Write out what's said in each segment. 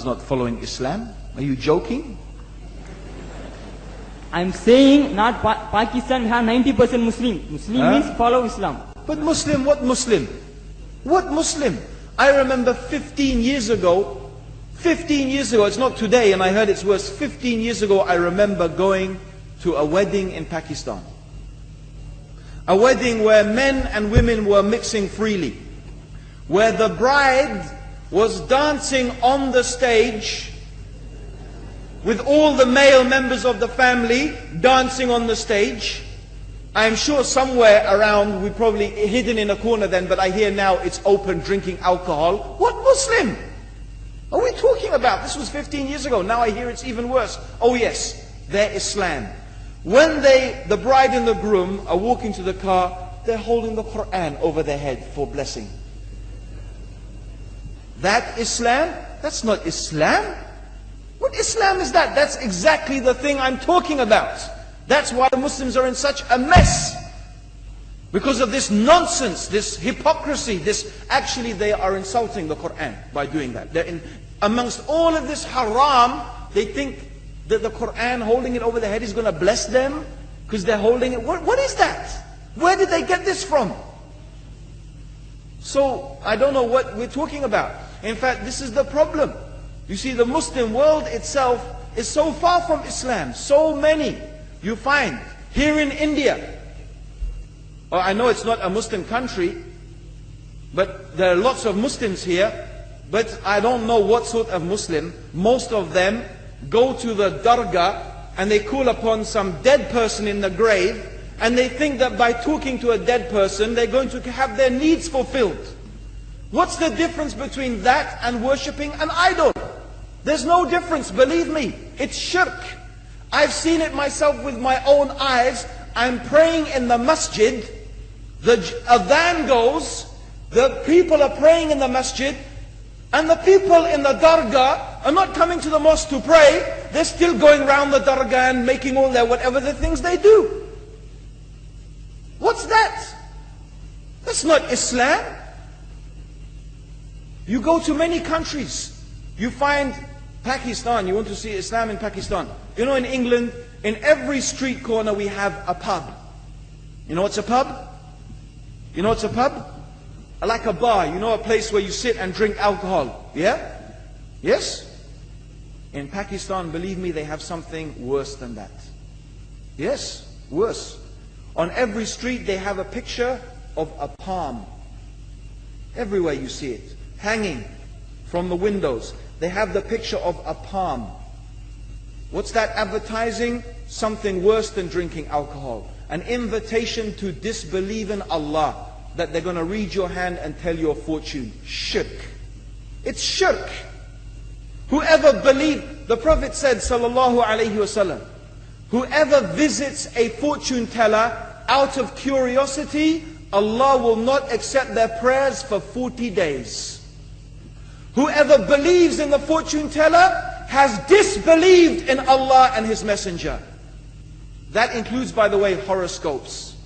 Pakistan's not following Islam? Are you joking? I'm saying not Pakistan have 90% Muslim. Muslim means follow Islam. But Muslim, what Muslim? What Muslim? I remember 15 years ago, it's not today and I heard it's worse, 15 years ago I remember going to a wedding in Pakistan. A wedding where men and women were mixing freely. Where the bride was dancing on the stage with all the male members of the family dancing on the stage. I'm sure somewhere around, we probably hidden in a corner then, but I hear now it's open, drinking alcohol. What Muslim are we talking about? This was 15 years ago. Now I hear it's even worse. Oh yes, they're Islam. When the bride and the groom are walking to the car, they're holding the Quran over their head for blessing. That Islam? That's not Islam. What Islam is that? That's exactly the thing I'm talking about. That's why the Muslims are in such a mess. Because of this nonsense, this hypocrisy, actually they are insulting the Quran by doing that. Amongst all of this haram, they think that the Quran holding it over their head is going to bless them because they're holding it. What is that? Where did they get this from? So I don't know what we're talking about. In fact, this is the problem. You see, the Muslim world itself is so far from Islam. So many you find here in India. I know it's not a Muslim country, but there are lots of Muslims here. But I don't know what sort of Muslim. Most of them go to the dargah and they call upon some dead person in the grave, and they think that by talking to a dead person they're going to have their needs fulfilled. What's the difference between that and worshipping an idol? There's no difference, believe me. It's shirk. I've seen it myself with my own eyes. I'm praying in the masjid, the adhan goes, the people are praying in the masjid, and the people in the dargah are not coming to the mosque to pray. They're still going around the dargah and making all their whatever the things they do. What's that? That's not Islam. You go to many countries, you find Pakistan, you want to see Islam in Pakistan. You know, in England, in every street corner we have a pub. You know what's a pub? You know what's a pub? Like a bar, you know, a place where you sit and drink alcohol. Yeah? Yes? In Pakistan, believe me, they have something worse than that. Yes, worse. On every street they have a picture of a palm. Everywhere you see it, hanging from the windows. They have the picture of a palm. What's that advertising? Something worse than drinking alcohol. An invitation to disbelieve in Allah, that they're going to read your hand and tell your fortune. Shirk. It's shirk. Whoever believed, the Prophet said, sallallahu alaihi wasallam, whoever visits a fortune teller out of curiosity, Allah will not accept their prayers for 40 days. Whoever believes in the fortune teller has disbelieved in Allah and His Messenger. That includes, by the way, horoscopes.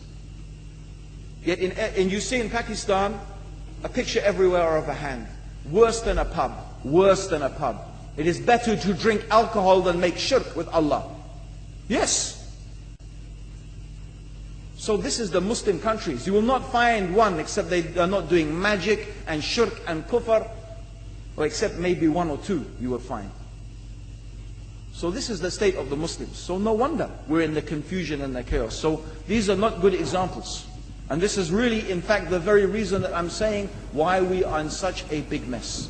Yet you see in Pakistan, a picture everywhere of a hand. Worse than a pub. Worse than a pub. It is better to drink alcohol than make shirk with Allah. Yes. So this is the Muslim countries. You will not find one except they are not doing magic and shirk and kufr, or except maybe one or two you will find. So this is the state of the Muslims. So no wonder we're in the confusion and the chaos. So these are not good examples. And this is really, in fact, the very reason that I'm saying why we are in such a big mess.